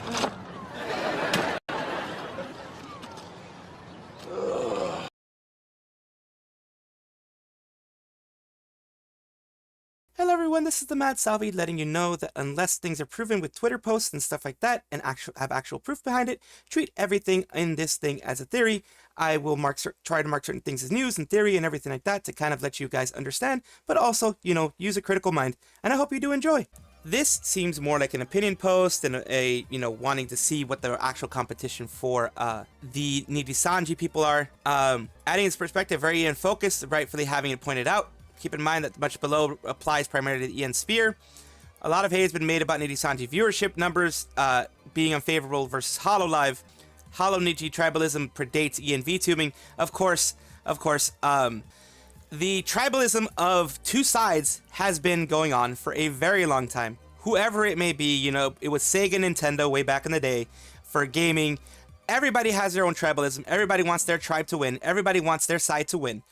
Hello everyone, this is the Mad Salvi letting you know that unless things are proven with Twitter posts and stuff like that and have actual proof behind it, treat everything in this thing as a theory. I will try to mark certain things as news and theory and everything like that to kind of let you guys understand, but also, use a critical mind, and I hope you do enjoy. This seems more like an opinion post and wanting to see what the actual competition for the Nijisanji people are. Adding its perspective very in focus, rightfully having it pointed out. Keep in mind that much below applies primarily to the EN sphere. A lot of hay has been made about Nijisanji viewership numbers being unfavorable versus Hololive. Holo Niji tribalism predates EN VTubing. Of course, the tribalism of two sides has been going on for a very long time. Whoever it may be, it was Sega, Nintendo way back in the day for gaming. Everybody has their own tribalism. Everybody wants their tribe to win. Everybody wants their side to win.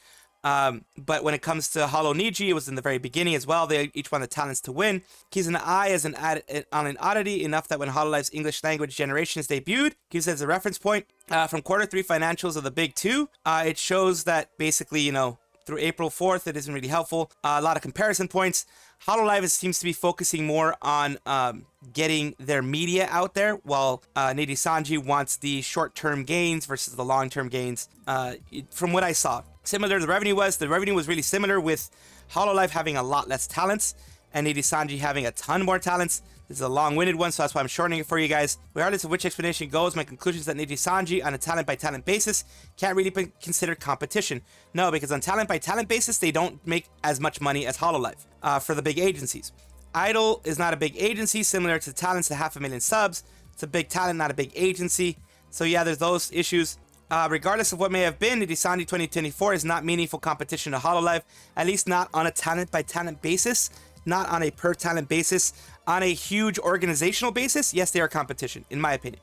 But when it comes to Holo Niji, it was in the very beginning as well. They each want the talents to win. Keys an eye as on an oddity enough that when Hololive's English language generations debuted, used as a reference point from Q3 financials of the big two. It shows that basically, through April 4th, it isn't really helpful. A lot of comparison points. Hololive seems to be focusing more on getting their media out there, while Nijisanji wants the short-term gains versus the long-term gains, from what I saw. Similar to the revenue was really similar, with Hololive having a lot less talents and Nijisanji having a ton more talents. This is a long-winded one, so that's why I'm shortening it for you guys. Regardless of which explanation goes, my conclusion is that Nijisanji, on a talent-by-talent basis, can't really be considered competition. No, because on talent-by-talent basis, they don't make as much money as Hololive for the big agencies. Idol is not a big agency, similar to talents to 500,000 subs. It's a big talent, not a big agency. So yeah, there's those issues. Regardless of what may have been, Nijisanji 2024 is not meaningful competition to Hololive, at least not on a talent-by-talent basis, not on a per-talent basis. On a huge organizational basis, yes, they are competition, in my opinion.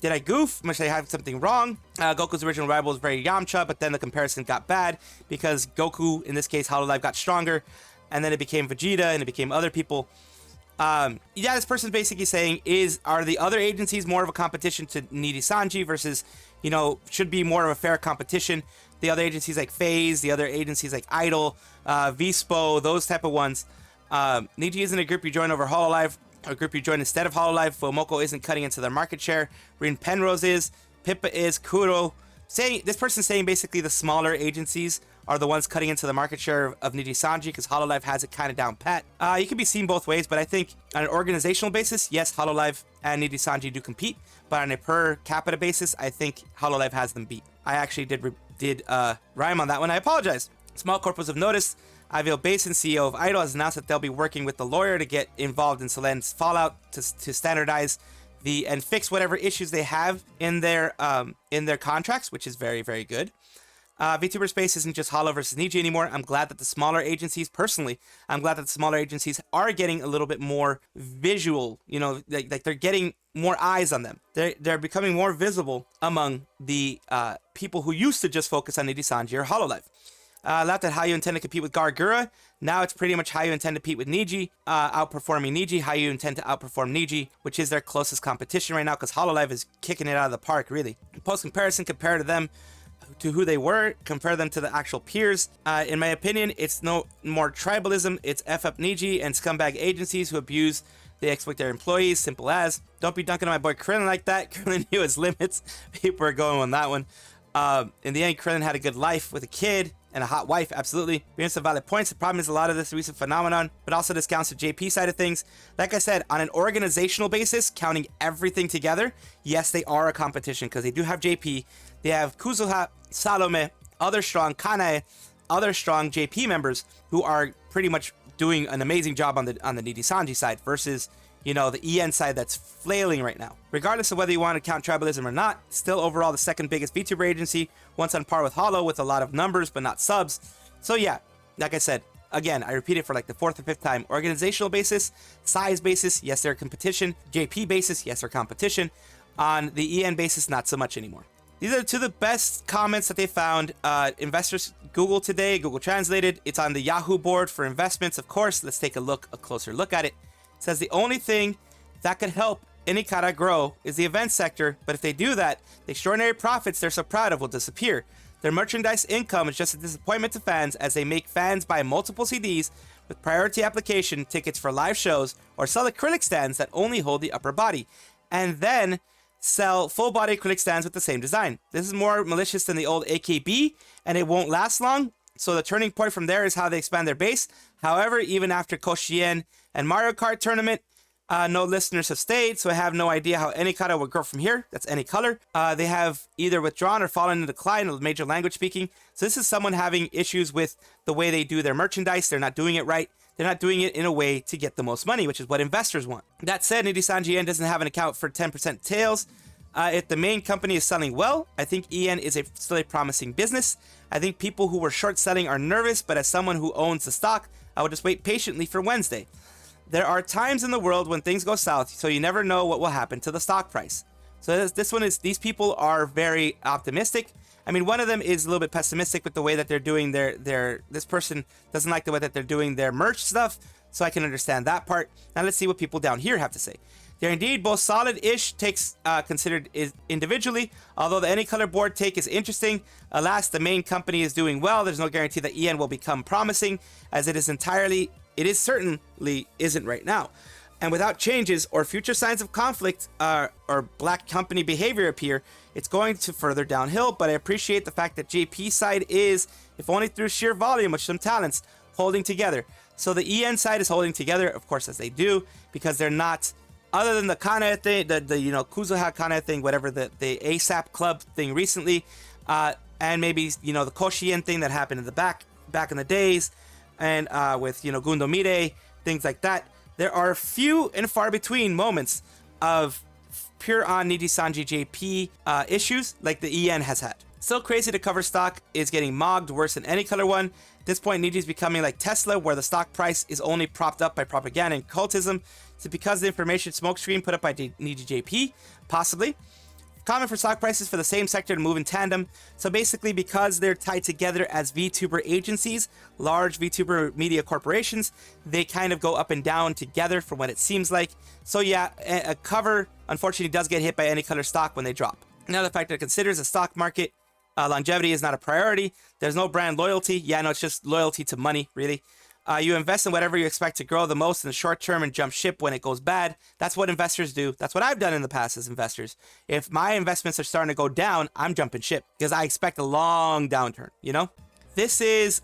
Did I goof? Must I have something wrong? Goku's original rival was very Yamcha, but then the comparison got bad because Goku, in this case Hololive, got stronger, and then it became Vegeta, and it became other people. Yeah, this person's basically saying, are the other agencies more of a competition to Nijisanji versus, should be more of a fair competition? The other agencies like FaZe, the other agencies like Idol, Vispo, those type of ones. Niji isn't a group you join over Hololive, or a group you join instead of Hololive. Fomoko isn't cutting into their market share. Rin Penrose is. Pippa is. Kuro. This person's saying basically the smaller agencies are the ones cutting into the market share of Nijisanji, because Hololive has it kind of down pat. You can be seen both ways, but I think on an organizational basis, yes, Hololive and Nijisanji do compete, but on a per capita basis, I think Hololive has them beat. I actually did rhyme on that one. I apologize. Small corpus of notice. Ivil Basin, CEO of Idol, has announced that they'll be working with the lawyer to get involved in Solen's fallout to standardize and fix whatever issues they have in their contracts, which is very, very good. VTuber space isn't just Holo versus Niji anymore. I'm glad that the smaller agencies, personally, I'm glad that the smaller agencies are getting a little bit more visual, like they're getting more eyes on them. They're becoming more visible among the people who used to just focus on Nijisanji or Hololive. Laughed at how you intend to compete with Gargura. Now it's pretty much how you intend to compete with Niji, outperforming Niji, how you intend to outperform Niji, which is their closest competition right now, because Hololive is kicking it out of the park, really. Post comparison, compare to them to who they were, compare them to the actual peers. In my opinion, it's no more tribalism, it's F up Niji and scumbag agencies who abuse, they exploit their employees, simple as. Don't be dunking on my boy Krillin like that. Krillin knew his limits. People are going on that one. In the end, Krillin had a good life with a kid and a hot wife, absolutely. We have some valid points. The problem is a lot of this recent phenomenon, but also discounts the JP side of things. Like I said, on an organizational basis, counting everything together, yes, they are a competition because they do have JP. They have Kuzuha, Salome, other strong Kanae, other strong JP members who are pretty much doing an amazing job on the Nijisanji side versus, the EN side that's flailing right now. Regardless of whether you want to count tribalism or not, still overall the second biggest VTuber agency, once on par with Holo with a lot of numbers but not subs. So yeah, like I said, again, I repeat it for like the 4th or 5th time. Organizational basis, size basis, yes, they're competition. JP basis, yes, they're competition. On the EN basis, not so much anymore. These are two of the best comments that they found. Investors Google today, Google translated. It's on the Yahoo board for investments, of course. Let's take a closer look at it. It says the only thing that could help Enikara grow is the event sector, but if they do that, the extraordinary profits they're so proud of will disappear. Their merchandise income is just a disappointment to fans as they make fans buy multiple CDs with priority application tickets for live shows or sell acrylic stands that only hold the upper body, and then sell full-body acrylic stands with the same design. This is more malicious than the old AKB, and it won't last long, so the turning point from there is how they expand their base. However, even after Koshien and Mario Kart tournament, no listeners have stayed, so I have no idea how Enikara would grow from here. That's any color. They have either withdrawn or fallen into decline of major language speaking. So this is someone having issues with the way they do their merchandise. They're not doing it right. They're not doing it in a way to get the most money, which is what investors want. That said, Nijisanji En doesn't have an account for 10% tails. If the main company is selling well, I think EN is still a promising business. I think people who were short selling are nervous, but as someone who owns the stock, I will just wait patiently for Wednesday. There are times in the world when things go south, so you never know what will happen to the stock price. So these people are very optimistic. I mean, one of them is a little bit pessimistic with the way that they're doing this person doesn't like the way that they're doing their merch stuff, so I can understand that part. Now let's see what people down here have to say. They're indeed both solid-ish takes considered individually, although the any color board take is interesting. Alas, the main company is doing well. There's no guarantee that EN will become promising, as it certainly isn't right now. And without changes or future signs of conflict or black company behavior appear, it's going to further downhill. But I appreciate the fact that JP side is, if only through sheer volume with some talents, holding together. So the EN side is holding together, of course, as they do, because they're not, other than the Kana thing, the Kuzuha Kana thing, whatever, the ASAP club thing recently, and maybe, the Koshien thing that happened in the back in the days, and with, Gundo Mire, things like that. There are few and far between moments of pure on Nijisanji JP issues like the EN has had. Still crazy to cover stock is getting mogged worse than any color one. At this point, Niji is becoming like Tesla, where the stock price is only propped up by propaganda and cultism. Is it because of the information smokescreen put up by Niji JP? Possibly. Common for stock prices for the same sector to move in tandem. So basically, because they're tied together as VTuber agencies, large VTuber media corporations, they kind of go up and down together from what it seems like. So yeah, a cover unfortunately does get hit by any color stock when they drop. Another factor to consider is the stock market. Longevity is not a priority. There's no brand loyalty. Yeah, no, it's just loyalty to money, really. You invest in whatever you expect to grow the most in the short term and jump ship when it goes bad. That's what investors do. That's what I've done in the past as investors. If my investments are starting to go down, I'm jumping ship because I expect a long downturn, This is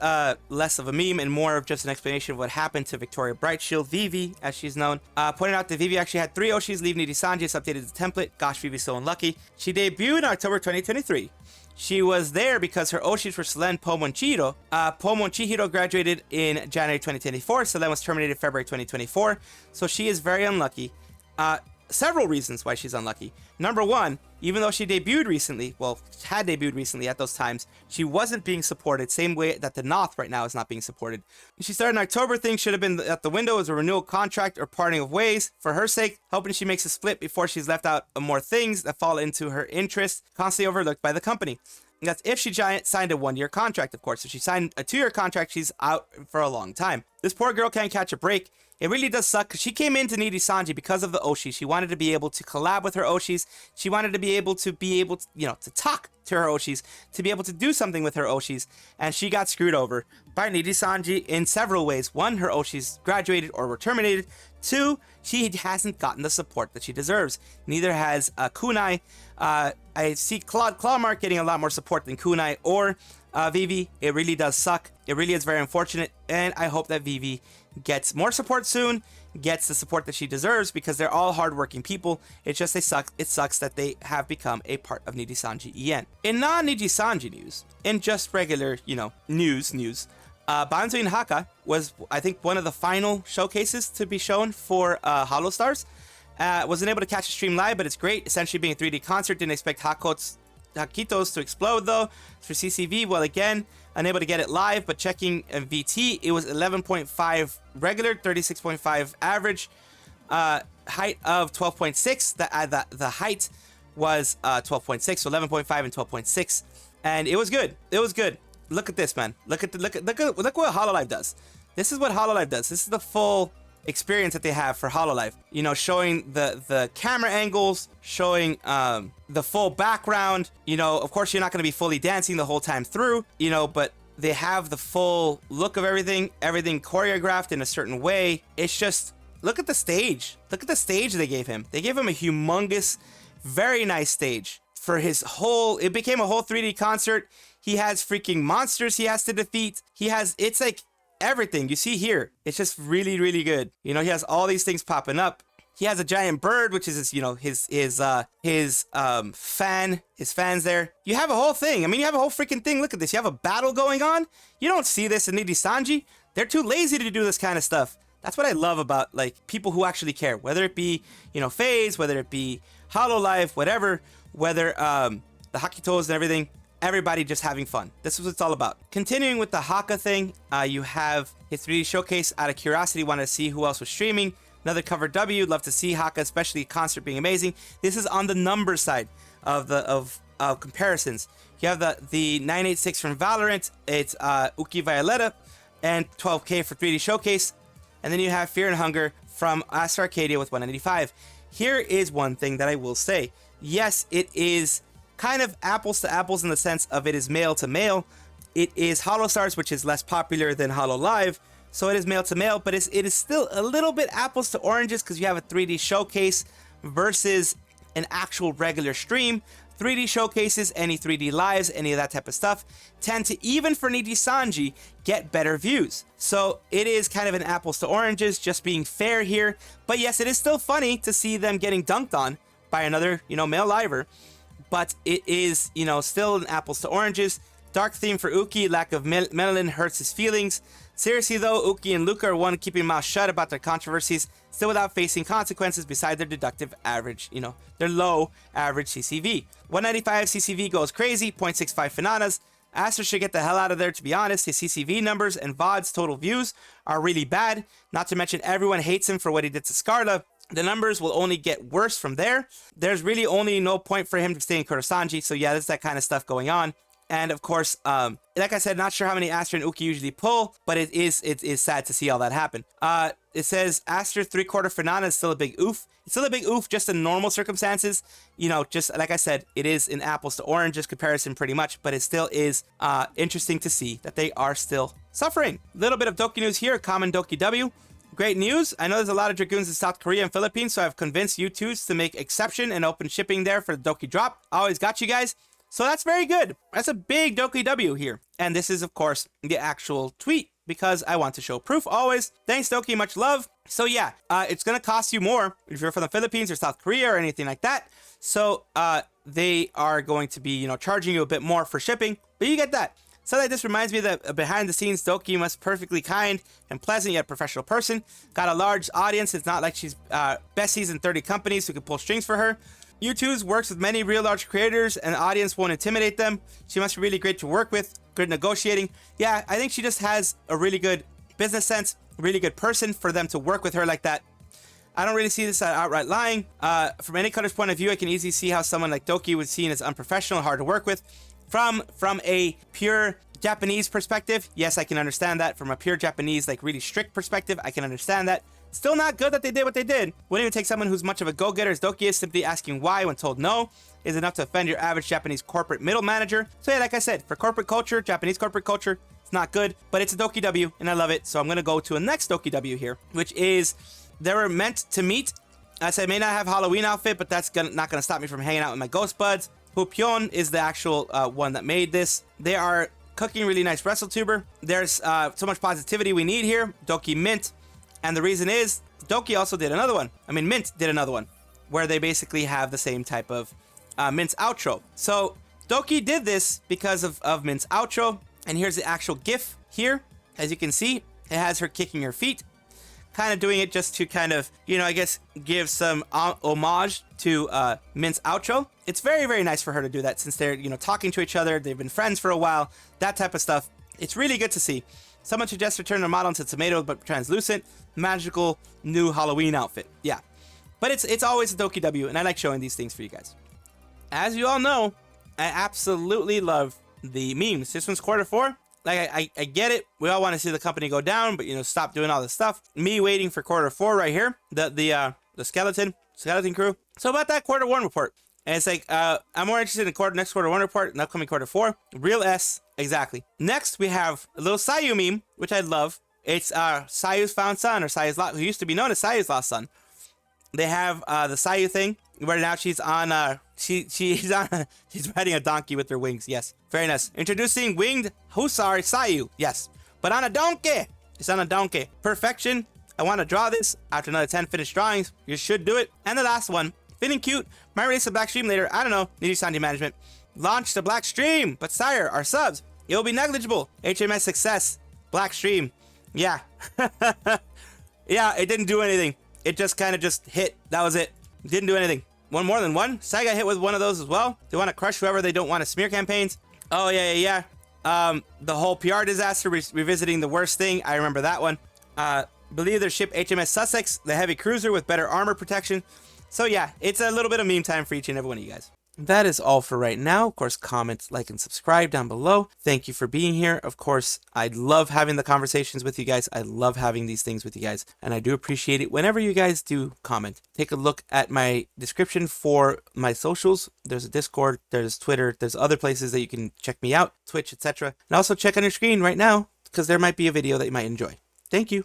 less of a meme and more of just an explanation of what happened to Victoria Brightshield, Vivi, as she's known. Pointing out that Vivi actually had 3 oshis leave Nijisanji. It's updated the template. Gosh, Vivi's so unlucky. She debuted in October 2023. She was there because her oshis were Selen Pomon Chihiro. Pomon Chihiro graduated in January 2024. Selen was terminated February 2024. So she is very unlucky. Several reasons why she's unlucky. Number one, even though she debuted recently, had debuted recently at those times, she wasn't being supported, same way that the Noth right now is not being supported. She started in October, things should have been at the window as a renewal contract or parting of ways. For her sake, hoping she makes a split before she's left out of more things that fall into her interest, constantly overlooked by the company. And that's if she signed a 1-year contract, of course. If she signed a 2-year contract, she's out for a long time. This poor girl can't catch a break. It really does suck because she came into Nijisanji because of the oshis. She wanted to be able to collab with her oshis. She wanted to be able to to talk to her oshis, to be able to do something with her oshis. And she got screwed over by Nijisanji in several ways. 1, her oshis graduated or were terminated. 2, she hasn't gotten the support that she deserves. Neither has Kunai. I see Clawmark getting a lot more support than Kunai or Vivi. It really does suck. It really is very unfortunate. And I hope that Vivi gets more support soon, gets the support that she deserves, because they're all hardworking people. It's just it sucks that they have become a part of Nijisanji EN. In non-Nijisanji news, in just regular, news, Banzoin Hakka was, I think, one of the final showcases to be shown for Holostars. Wasn't able to catch a stream live, but it's great. Essentially being a 3D concert. Didn't expect Hakitos to explode though. For CCV, well, again, unable to get it live, but checking VT, it was 11.5 regular, 36.5 average, height of 12.6. The height was 12.6, so 11.5 and 12.6, and it was good. It was good. Look at this, man. Look what Hololive does. This is what Hololive does. This is the full experience that they have for Hololive. You know, showing the camera angles, showing the full background. You know, of course, you're not going to be fully dancing the whole time through, you know, but they have the full look of everything choreographed in a certain way. It's just, look at the stage. Look at the stage they gave him. They gave him a humongous, very nice stage for his whole, it became a whole 3D concert. He has freaking monsters he has to defeat. He has, it's like everything you see here. It's just really, really good. You know, he has all these things popping up. He has a giant bird, which is his, you know, his fans there. You have a whole thing. I mean, you have a whole freaking thing. Look at this. You have a battle going on. You don't see this in Nijisanji. They're too lazy to do this kind of stuff. That's what I love about, like, people who actually care, whether it be, you know, FaZe, whether it be Hololive, whatever, whether the Hakito's and everything, everybody just having fun. This is what it's all about. Continuing with the Hakka thing, you have his 3D showcase. Out of curiosity, wanted to see who else was streaming. Another cover W. Love to see Hakka, especially concert being amazing. This is on the number side of the comparisons. You have the 986 from Valorant. It's Uki Violetta and 12K for 3D showcase. And then you have Fear and Hunger from Astro Arcadia with 195. Here is one thing that I will say. Yes, it is kind of apples to apples in the sense of it is male to male. It is HoloStars, which is less popular than Hololive. So it is male to male, but it is still a little bit apples to oranges because you have a 3D showcase versus an actual regular stream. 3D showcases, any 3D lives, any of that type of stuff, tend to, even for Nijisanji, get better views. So it is kind of an apples to oranges, just being fair here. But yes, it is still funny to see them getting dunked on by another, you know, male liver. But it is, you know, still an apples to oranges. Dark theme for Uki, lack of melanin hurts his feelings. Seriously though, Uki and Luca are one keeping mouth shut about their controversies, still without facing consequences beside their deductive average, you know, their low average CCV. 195 CCV goes crazy, 0.65 Fananas. Aster should get the hell out of there, to be honest. His CCV numbers and VOD's total views are really bad. Not to mention everyone hates him for what he did to Scarla. The numbers will only get worse from there. There's really only no point for him to stay in Kurosanji, so yeah, there's that kind of stuff going on. And of course, like I said, not sure how many Aster and Uki usually pull, but it is sad to see all that happen. It says Aster 3/4 Fernanda is still a big oof. It's still a big oof just in normal circumstances. You know, just like I said, it is an apples to oranges comparison pretty much, but it still is interesting to see that they are still suffering. Little bit of Doki news here, common Doki W. Great news. I know there's a lot of Dragoons in South Korea and Philippines, so I've convinced youtooz to make exception and open shipping there for the Doki drop. Always got you guys. So that's very good. That's a big Doki W here. And this is, of course, the actual tweet because I want to show proof always. Thanks, Doki. Much love. So yeah, it's going to cost you more if you're from the Philippines or South Korea or anything like that. So they are going to be, you know, charging you a bit more for shipping, but you get that. So that this reminds me that behind the scenes, Doki must perfectly kind and pleasant yet professional person. Got a large audience. It's not like she's besties in 30 companies who can pull strings for her. youtooz works with many real large creators and the audience won't intimidate them. She must be really great to work with, good negotiating. Yeah, I think she just has a really good business sense, really good person for them to work with her like that. I don't really see this as outright lying. From any cutter's point of view, I can easily see how someone like Doki would seen as unprofessional, hard to work with. From a pure Japanese perspective, yes, I can understand that. From a pure Japanese, like really strict perspective, I can understand that. Still not good that they did what they did. Wouldn't even take someone who's much of a go-getter as Doki is. Simply asking why when told no is enough to offend your average Japanese corporate middle manager. So yeah, like I said, for corporate culture, Japanese corporate culture, it's not good, but it's a Doki W and I love it. So I'm going to go to a next Doki W here, which is they were meant to meet. I said, may not have Halloween outfit, but that's not going to stop me from hanging out with my ghost buds. Hoopyeon is the actual one that made this. They are cooking really nice WrestleTuber. There's so much positivity we need here. Doki Mint. And the reason is, Doki also did another one. I mean, Mint did another one, where they basically have the same type of Mint's outro. So, Doki did this because of Mint's outro. And here's the actual GIF here. As you can see, it has her kicking her feet. Kind of doing it just to kind of, you know, I guess, give some homage to Mint's outro. It's very, very nice for her to do that since they're, you know, talking to each other. They've been friends for a while. That type of stuff. It's really good to see. Someone suggests to turn the model into tomato but translucent. Magical new Halloween outfit. Yeah. But it's always a Doki W, and I like showing these things for you guys. As you all know, I absolutely love the memes. This one's quarter 4. Like, I get it. We all want to see the company go down, but, you know, stop doing all this stuff. Me waiting for quarter 4 right here. The skeleton crew. So about that quarter 1 report. And it's like, I'm more interested in next quarter 1 report and upcoming quarter 4. Real S, exactly. Next, we have a little Sayu meme, which I love. It's Sayu's found son, or Sayu's who used to be known as Sayu's lost son. They have the Sayu thing, where now she's on, she's riding a donkey with her wings. Yes, very nice. Introducing winged Hussar Sayu. Yes, but on a donkey. It's on a donkey. Perfection. I want to draw this after another 10 finished drawings. You should do it. And the last one, fitting cute. Might release a black stream later. I don't know. Nijisanji management. Launch the black stream, but sire, our subs, it will be negligible. HMS success. Black stream. Yeah. Yeah, it didn't do anything. It just kind of just hit. That was it. Didn't do anything. One more than one. Sai got hit with one of those as well. They want to crush whoever they don't want to smear campaigns. Oh, yeah. The whole PR disaster, revisiting the worst thing. I remember that one. Believe their ship HMS Sussex, the heavy cruiser with better armor protection. So yeah, it's a little bit of meme time for each and every one of you guys. That is all for right now. Of course, comment, like, and subscribe down below. Thank you for being here. Of course, I love having the conversations with you guys. I love having these things with you guys. And I do appreciate it whenever you guys do comment. Take a look at my description for my socials. There's a Discord, there's Twitter, there's other places that you can check me out, Twitch, etc. And also check on your screen right now, because there might be a video that you might enjoy. Thank you.